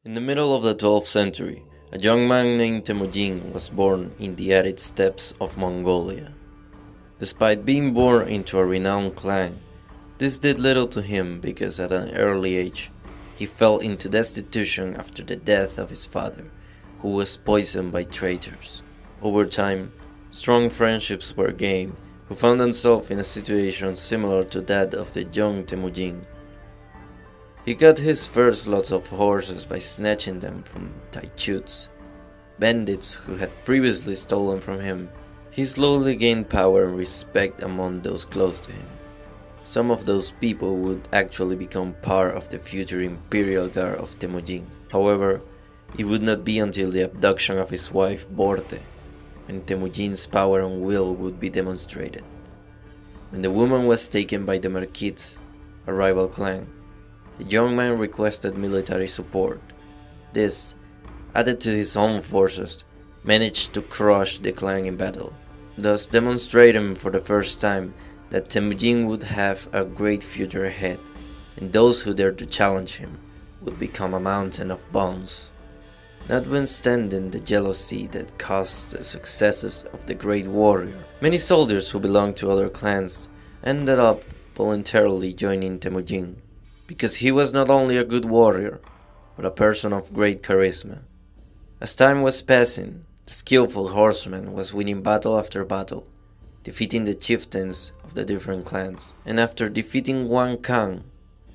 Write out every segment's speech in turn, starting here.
In the middle of the 12th century, a young man named Temüjin was born in the arid steppes of Mongolia. Despite being born into a renowned clan, this did little to him because at an early age, he fell into destitution after the death of his father, who was poisoned by traitors. Over time, strong friendships were gained, who found themselves in a situation similar to that of the young Temüjin. He got his first lots of horses by snatching them from Taichuts, bandits who had previously stolen from him. He slowly gained power and respect among those close to him. Some of those people would actually become part of the future imperial guard of Temüjin. However, it would not be until the abduction of his wife Borte when Temüjin's power and will would be demonstrated. When the woman was taken by the Merkids, a rival clan, the young man requested military support. This, added to his own forces, managed to crush the clan in battle, thus demonstrating for the first time that Temüjin would have a great future ahead, and those who dared to challenge him would become a mountain of bones. Notwithstanding the jealousy that caused the successes of the great warrior, many soldiers who belonged to other clans ended up voluntarily joining Temüjin, because he was not only a good warrior, but a person of great charisma. As time was passing, the skillful horseman was winning battle after battle, defeating the chieftains of the different clans, and after defeating one Khan,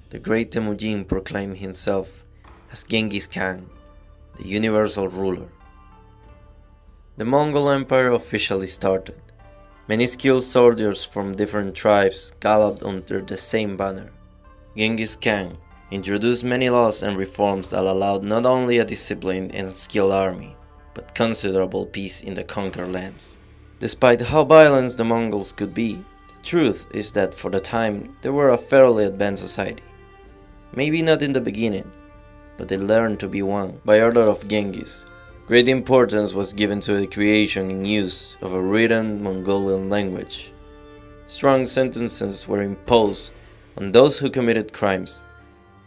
the great Temüjin proclaimed himself as Genghis Khan, the universal ruler. The Mongol Empire officially started. Many skilled soldiers from different tribes galloped under the same banner. Genghis Khan introduced many laws and reforms that allowed not only a disciplined and skilled army, but considerable peace in the conquered lands. Despite how violent the Mongols could be, the truth is that for the time they were a fairly advanced society. Maybe not in the beginning, but they learned to be one. By order of Genghis, great importance was given to the creation and use of a written Mongolian language. Strong sentences were imposed on those who committed crimes,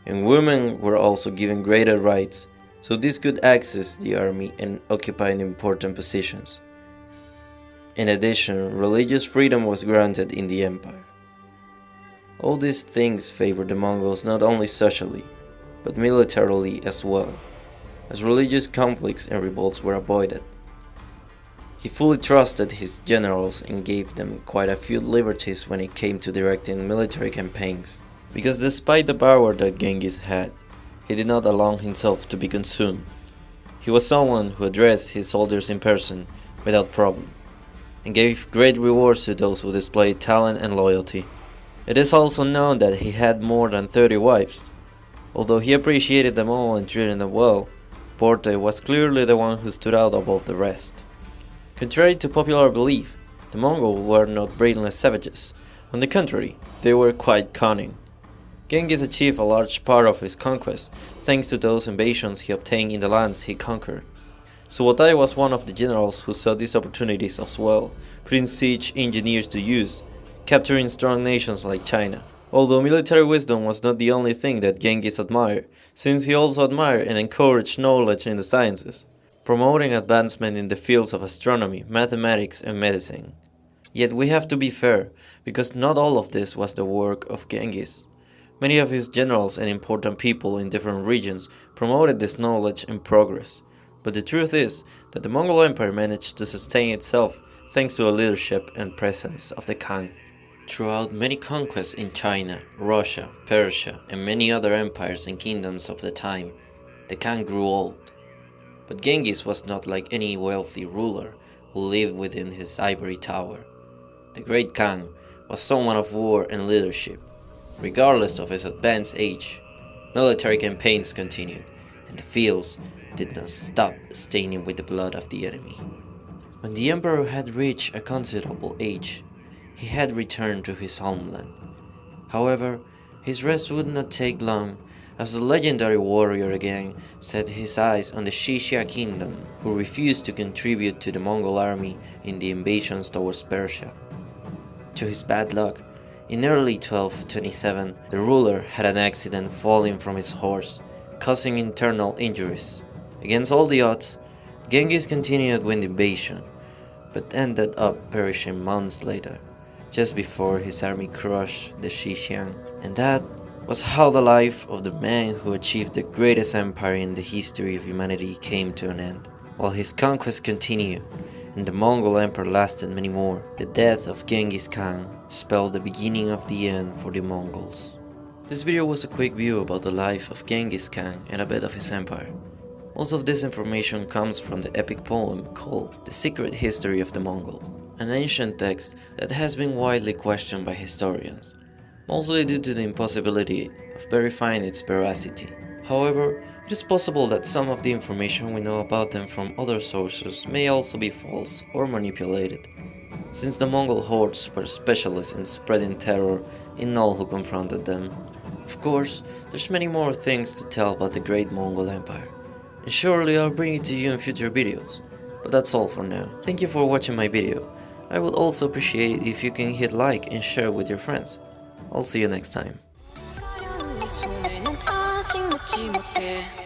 and women were also given greater rights so these could access the army and occupy important positions. In addition, religious freedom was granted in the empire. All these things favored the Mongols not only socially, but militarily as well, as religious conflicts and revolts were avoided. He fully trusted his generals and gave them quite a few liberties when it came to directing military campaigns, because despite the power that Genghis had, he did not allow himself to be consumed. He was someone who addressed his soldiers in person without problem, and gave great rewards to those who displayed talent and loyalty. It is also known that he had more than 30 wives. Although he appreciated them all and treated them well, Borte was clearly the one who stood out above the rest. Contrary to popular belief, the Mongols were not brainless savages. On the contrary, they were quite cunning. Genghis achieved a large part of his conquest thanks to those invasions he obtained in the lands he conquered. Subotai was one of the generals who saw these opportunities as well, putting siege engineers to use, capturing strong nations like China. Although military wisdom was not the only thing that Genghis admired, since he also admired and encouraged knowledge in the sciences, promoting advancement in the fields of astronomy, mathematics, and medicine. Yet we have to be fair, because not all of this was the work of Genghis. Many of his generals and important people in different regions promoted this knowledge and progress. But the truth is that the Mongol Empire managed to sustain itself thanks to the leadership and presence of the Khan. Throughout many conquests in China, Russia, Persia, and many other empires and kingdoms of the time, the Khan grew old. But Genghis was not like any wealthy ruler who lived within his ivory tower. The great Khan was someone of war and leadership. Regardless of his advanced age, military campaigns continued, and the fields did not stop staining with the blood of the enemy. When the emperor had reached a considerable age, he had returned to his homeland. However, his rest would not take long, as the legendary warrior again set his eyes on the Xixia kingdom, who refused to contribute to the Mongol army in the invasions towards Persia. To his bad luck, in early 1227, the ruler had an accident falling from his horse, causing internal injuries. Against all the odds, Genghis continued with the invasion, but ended up perishing months later, just before his army crushed the Xinjiang. And that was how the life of the man who achieved the greatest empire in the history of humanity came to an end. While his conquests continued, and the Mongol Empire lasted many more, the death of Genghis Khan spelled the beginning of the end for the Mongols. This video was a quick view about the life of Genghis Khan and a bit of his empire. Most of this information comes from the epic poem called The Secret History of the Mongols, an ancient text that has been widely questioned by historians, mostly due to the impossibility of verifying its veracity. However, it is possible that some of the information we know about them from other sources may also be false or manipulated, since the Mongol hordes were specialists in spreading terror in all who confronted them. Of course, there's many more things to tell about the Great Mongol Empire, and surely I'll bring it to you in future videos, but that's all for now. Thank you for watching my video. I would also appreciate it if you can hit like and share with your friends. I'll see you next time. 마지막에